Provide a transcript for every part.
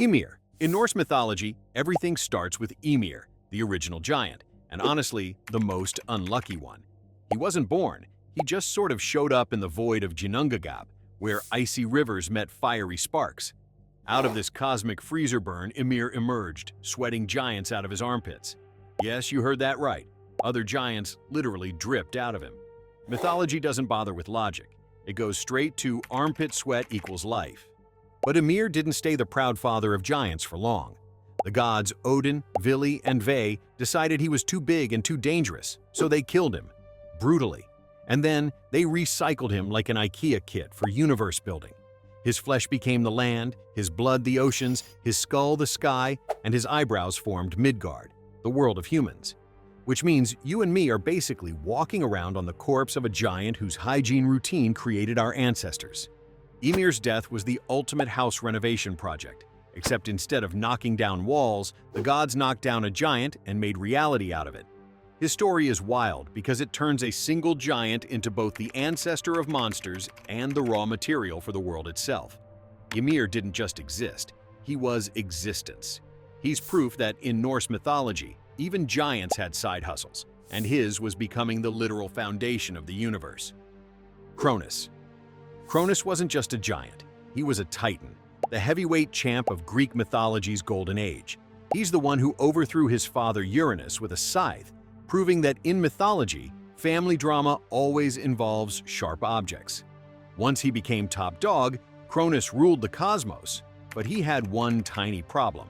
Ymir. In Norse mythology, everything starts with Ymir, the original giant, and honestly, the most unlucky one. He wasn't born, he just sort of showed up in the void of Ginnungagap, where icy rivers met fiery sparks. Out of this cosmic freezer burn, Ymir emerged, sweating giants out of his armpits. Yes, you heard that right. Other giants literally dripped out of him. Mythology doesn't bother with logic. It goes straight to armpit sweat equals life. But Ymir didn't stay the proud father of giants for long. The gods Odin, Vili, and Ve decided he was too big and too dangerous, so they killed him, brutally. And then they recycled him like an IKEA kit for universe building. His flesh became the land, his blood the oceans, his skull the sky, and his eyebrows formed Midgard, the world of humans. Which means you and me are basically walking around on the corpse of a giant whose hygiene routine created our ancestors. Ymir's death was the ultimate house renovation project, except instead of knocking down walls, the gods knocked down a giant and made reality out of it. His story is wild because it turns a single giant into both the ancestor of monsters and the raw material for the world itself. Ymir didn't just exist, he was existence. He's proof that in Norse mythology, even giants had side hustles, and his was becoming the literal foundation of the universe. Cronus. Cronus wasn't just a giant, he was a titan, the heavyweight champ of Greek mythology's golden age. He's the one who overthrew his father Uranus with a scythe, proving that in mythology, family drama always involves sharp objects. Once he became top dog, Cronus ruled the cosmos, but he had one tiny problem.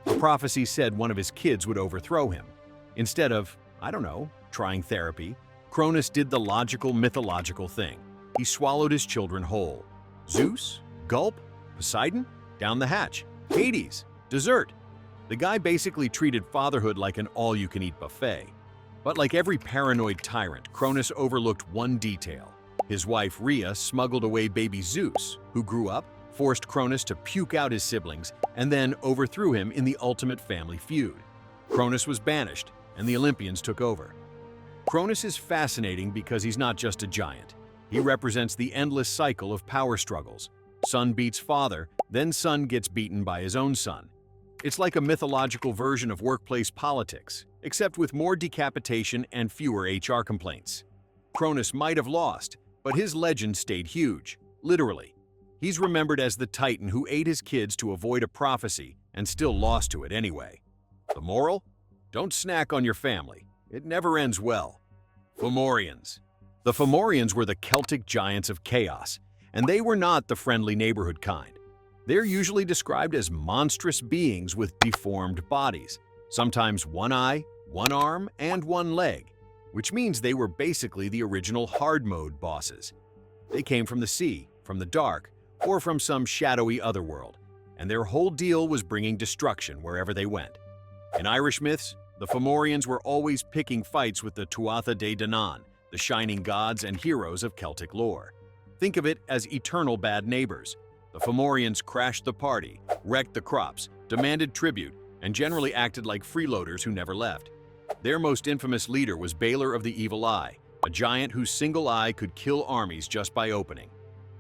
A prophecy said one of his kids would overthrow him. Instead of, trying therapy, Cronus did the logical, mythological thing. He swallowed his children whole. Zeus? Gulp? Poseidon? Down the hatch. Hades? Dessert. The guy basically treated fatherhood like an all-you-can-eat buffet. But like every paranoid tyrant, Cronus overlooked one detail. His wife Rhea smuggled away baby Zeus, who grew up, forced Cronus to puke out his siblings, and then overthrew him in the ultimate family feud. Cronus was banished, and the Olympians took over. Cronus is fascinating because he's not just a giant. He represents the endless cycle of power struggles. Son beats father, then son gets beaten by his own son. It's like a mythological version of workplace politics, except with more decapitation and fewer HR complaints. Cronus might have lost, but his legend stayed huge, literally. He's remembered as the titan who ate his kids to avoid a prophecy and still lost to it anyway. The moral? Don't snack on your family. It never ends well. Fomorians. The Fomorians were the Celtic giants of chaos, and they were not the friendly neighborhood kind. They're usually described as monstrous beings with deformed bodies, sometimes one eye, one arm, and one leg, which means they were basically the original hard mode bosses. They came from the sea, from the dark, or from some shadowy otherworld, and their whole deal was bringing destruction wherever they went. In Irish myths, the Fomorians were always picking fights with the Tuatha De Danann, the shining gods and heroes of Celtic lore. Think of it as eternal bad neighbors. The Fomorians crashed the party, wrecked the crops, demanded tribute, and generally acted like freeloaders who never left. Their most infamous leader was Balor of the Evil Eye, a giant whose single eye could kill armies just by opening.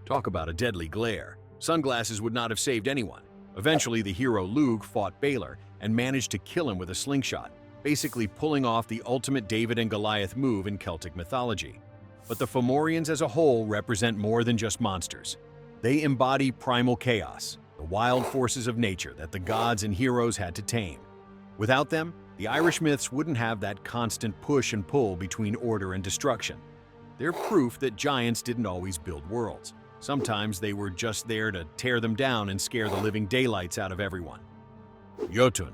Talk about a deadly glare. Sunglasses would not have saved anyone. Eventually, the hero Lugh fought Balor and managed to kill him with a slingshot, basically pulling off the ultimate David and Goliath move in Celtic mythology. But the Fomorians as a whole represent more than just monsters. They embody primal chaos, the wild forces of nature that the gods and heroes had to tame. Without them, the Irish myths wouldn't have that constant push and pull between order and destruction. They're proof that giants didn't always build worlds. Sometimes they were just there to tear them down and scare the living daylights out of everyone. Jotun.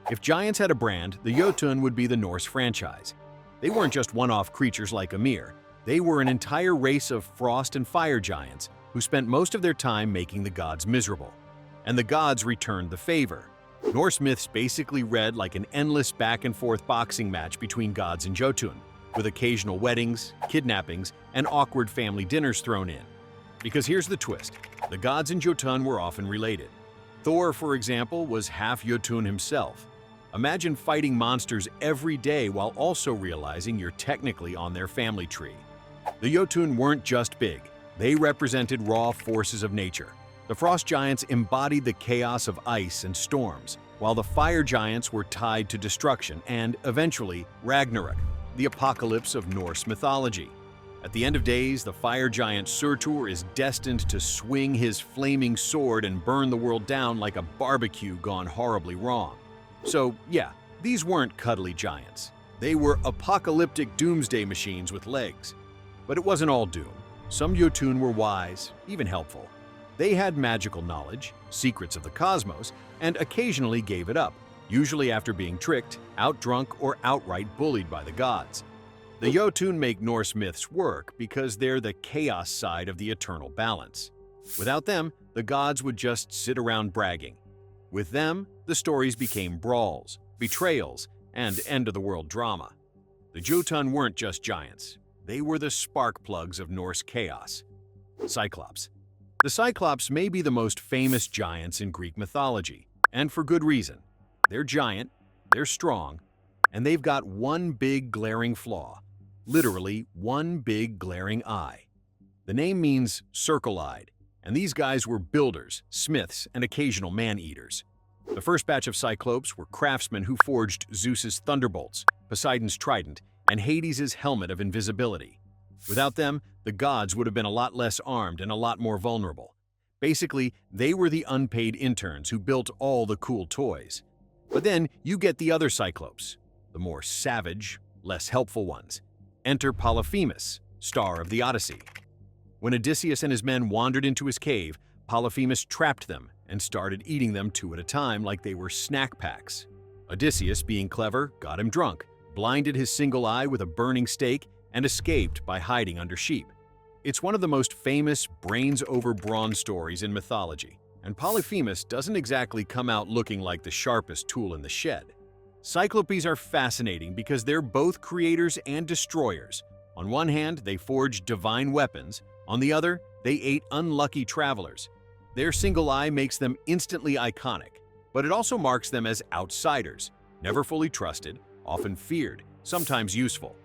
If giants had a brand, the Jotun would be the Norse franchise. They weren't just one-off creatures like Ymir. They were an entire race of frost and fire giants who spent most of their time making the gods miserable. And the gods returned the favor. Norse myths basically read like an endless back-and-forth boxing match between gods and Jotun, with occasional weddings, kidnappings, and awkward family dinners thrown in. Because here's the twist, the gods and Jotun were often related. Thor, for example, was half Jotun himself. Imagine fighting monsters every day while also realizing you're technically on their family tree. The Jotun weren't just big, they represented raw forces of nature. The frost giants embodied the chaos of ice and storms, while the fire giants were tied to destruction and, eventually, Ragnarok, the apocalypse of Norse mythology. At the end of days, the fire giant Surtur is destined to swing his flaming sword and burn the world down like a barbecue gone horribly wrong. So, yeah, these weren't cuddly giants. They were apocalyptic doomsday machines with legs. But it wasn't all doom. Some Jotun were wise, even helpful. They had magical knowledge, secrets of the cosmos, and occasionally gave it up, usually after being tricked, outdrunk, or outright bullied by the gods. The Jotun make Norse myths work because they're the chaos side of the eternal balance. Without them, the gods would just sit around bragging. With them, the stories became brawls, betrayals, and end-of-the-world drama. The Jotun weren't just giants. They were the spark plugs of Norse chaos. Cyclopes. The Cyclopes may be the most famous giants in Greek mythology, and for good reason. They're giant, they're strong, and they've got one big glaring flaw. Literally, one big glaring eye. The name means circle-eyed, and these guys were builders, smiths, and occasional man-eaters. The first batch of Cyclopes were craftsmen who forged Zeus's thunderbolts, Poseidon's trident, and Hades' helmet of invisibility. Without them, the gods would have been a lot less armed and a lot more vulnerable. Basically, they were the unpaid interns who built all the cool toys. But then you get the other Cyclopes, the more savage, less helpful ones. Enter Polyphemus, star of the Odyssey. When Odysseus and his men wandered into his cave, Polyphemus trapped them and started eating them two at a time like they were snack packs. Odysseus, being clever, got him drunk, blinded his single eye with a burning stake, and escaped by hiding under sheep. It's one of the most famous brains-over-brawn stories in mythology, and Polyphemus doesn't exactly come out looking like the sharpest tool in the shed. Cyclopes are fascinating because they're both creators and destroyers. On one hand, they forged divine weapons. On the other, they ate unlucky travelers. Their single eye makes them instantly iconic, but it also marks them as outsiders, never fully trusted, often feared, sometimes useful.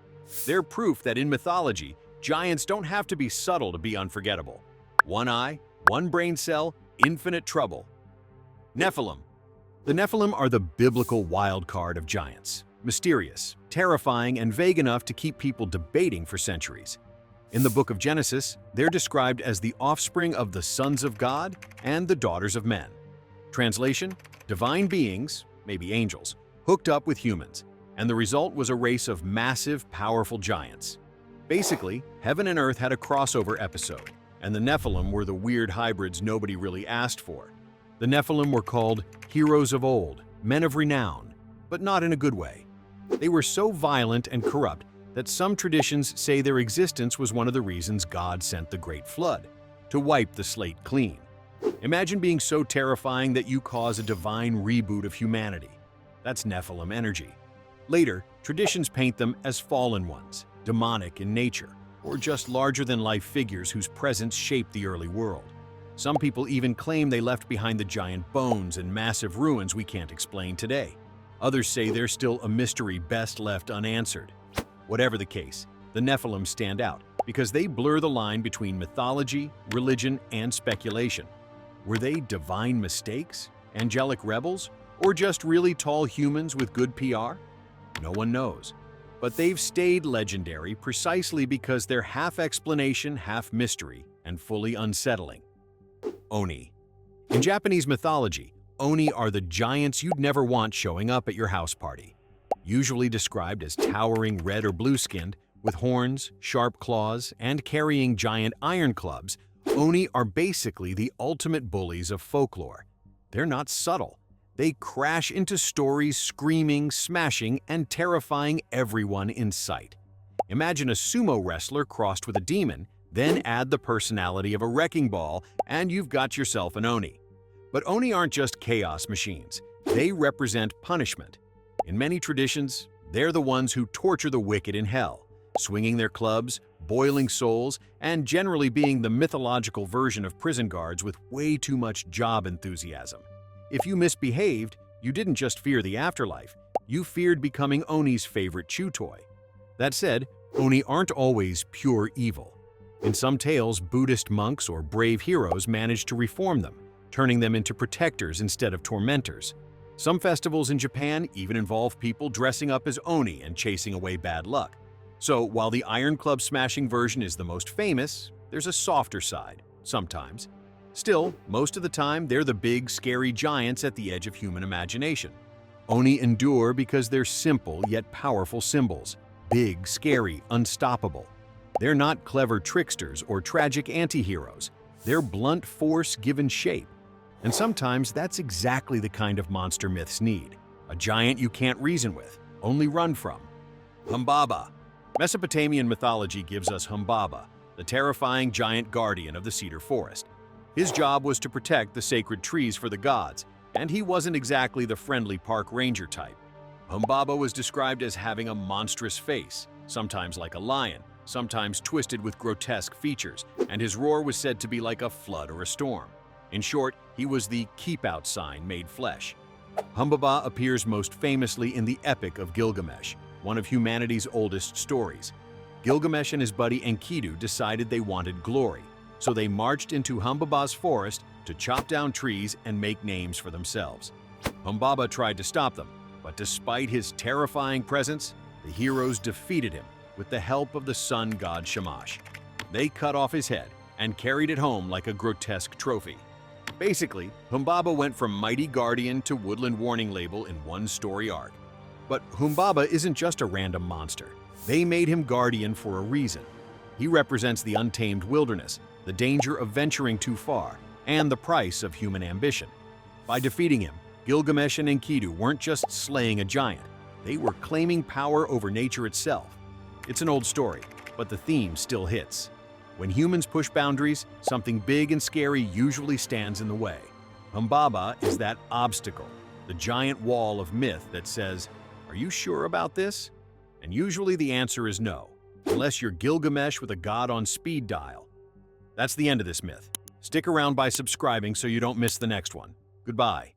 They're proof that in mythology, giants don't have to be subtle to be unforgettable. One eye, one brain cell, infinite trouble. Nephilim. The Nephilim are the biblical wild card of giants. Mysterious, terrifying, and vague enough to keep people debating for centuries. In the book of Genesis, they're described as the offspring of the sons of God and the daughters of men. Translation: divine beings, maybe angels, hooked up with humans, and the result was a race of massive, powerful giants. Basically, heaven and earth had a crossover episode, and the Nephilim were the weird hybrids nobody really asked for. The Nephilim were called heroes of old, men of renown, but not in a good way. They were so violent and corrupt that some traditions say their existence was one of the reasons God sent the Great Flood, to wipe the slate clean. Imagine being so terrifying that you cause a divine reboot of humanity. That's Nephilim energy. Later, traditions paint them as fallen ones, demonic in nature, or just larger-than-life figures whose presence shaped the early world. Some people even claim they left behind the giant bones and massive ruins we can't explain today. Others say they're still a mystery best left unanswered. Whatever the case, the Nephilim stand out because they blur the line between mythology, religion, and speculation. Were they divine mistakes, angelic rebels, or just really tall humans with good PR? No one knows. But they've stayed legendary precisely because they're half explanation, half mystery, and fully unsettling. Oni. In Japanese mythology, Oni are the giants you'd never want showing up at your house party. Usually described as towering red or blue-skinned, with horns, sharp claws, and carrying giant iron clubs, Oni are basically the ultimate bullies of folklore. They're not subtle. They crash into stories screaming, smashing, and terrifying everyone in sight. Imagine a sumo wrestler crossed with a demon, then add the personality of a wrecking ball, and you've got yourself an Oni. But Oni aren't just chaos machines. They represent punishment. In many traditions, they're the ones who torture the wicked in hell, swinging their clubs, boiling souls, and generally being the mythological version of prison guards with way too much job enthusiasm. If you misbehaved, you didn't just fear the afterlife, you feared becoming Oni's favorite chew toy. That said, Oni aren't always pure evil. In some tales, Buddhist monks or brave heroes managed to reform them, turning them into protectors instead of tormentors. Some festivals in Japan even involve people dressing up as Oni and chasing away bad luck. So while the Iron Club smashing version is the most famous, there's a softer side, sometimes. Still, most of the time, they're the big, scary giants at the edge of human imagination. Oni endure because they're simple yet powerful symbols. Big, scary, unstoppable. They're not clever tricksters or tragic anti-heroes. They're blunt force given shape. And sometimes that's exactly the kind of monster myths need. A giant you can't reason with, only run from. Humbaba. Mesopotamian mythology gives us Humbaba, the terrifying giant guardian of the cedar forest. His job was to protect the sacred trees for the gods, and he wasn't exactly the friendly park ranger type. Humbaba was described as having a monstrous face, sometimes like a lion, sometimes twisted with grotesque features, and his roar was said to be like a flood or a storm. In short, he was the keep-out sign made flesh. Humbaba appears most famously in the Epic of Gilgamesh, one of humanity's oldest stories. Gilgamesh and his buddy Enkidu decided they wanted glory, so they marched into Humbaba's forest to chop down trees and make names for themselves. Humbaba tried to stop them, but despite his terrifying presence, the heroes defeated him with the help of the sun god Shamash. They cut off his head and carried it home like a grotesque trophy. Basically, Humbaba went from mighty guardian to woodland warning label in one story arc. But Humbaba isn't just a random monster. They made him guardian for a reason. He represents the untamed wilderness, the danger of venturing too far, and the price of human ambition. By defeating him, Gilgamesh and Enkidu weren't just slaying a giant, they were claiming power over nature itself. It's an old story, but the theme still hits. When humans push boundaries, something big and scary usually stands in the way. Humbaba is that obstacle, the giant wall of myth that says, "Are you sure about this?" And usually the answer is no, unless you're Gilgamesh with a god on speed dial. That's the end of this myth. Stick around by subscribing so you don't miss the next one. Goodbye.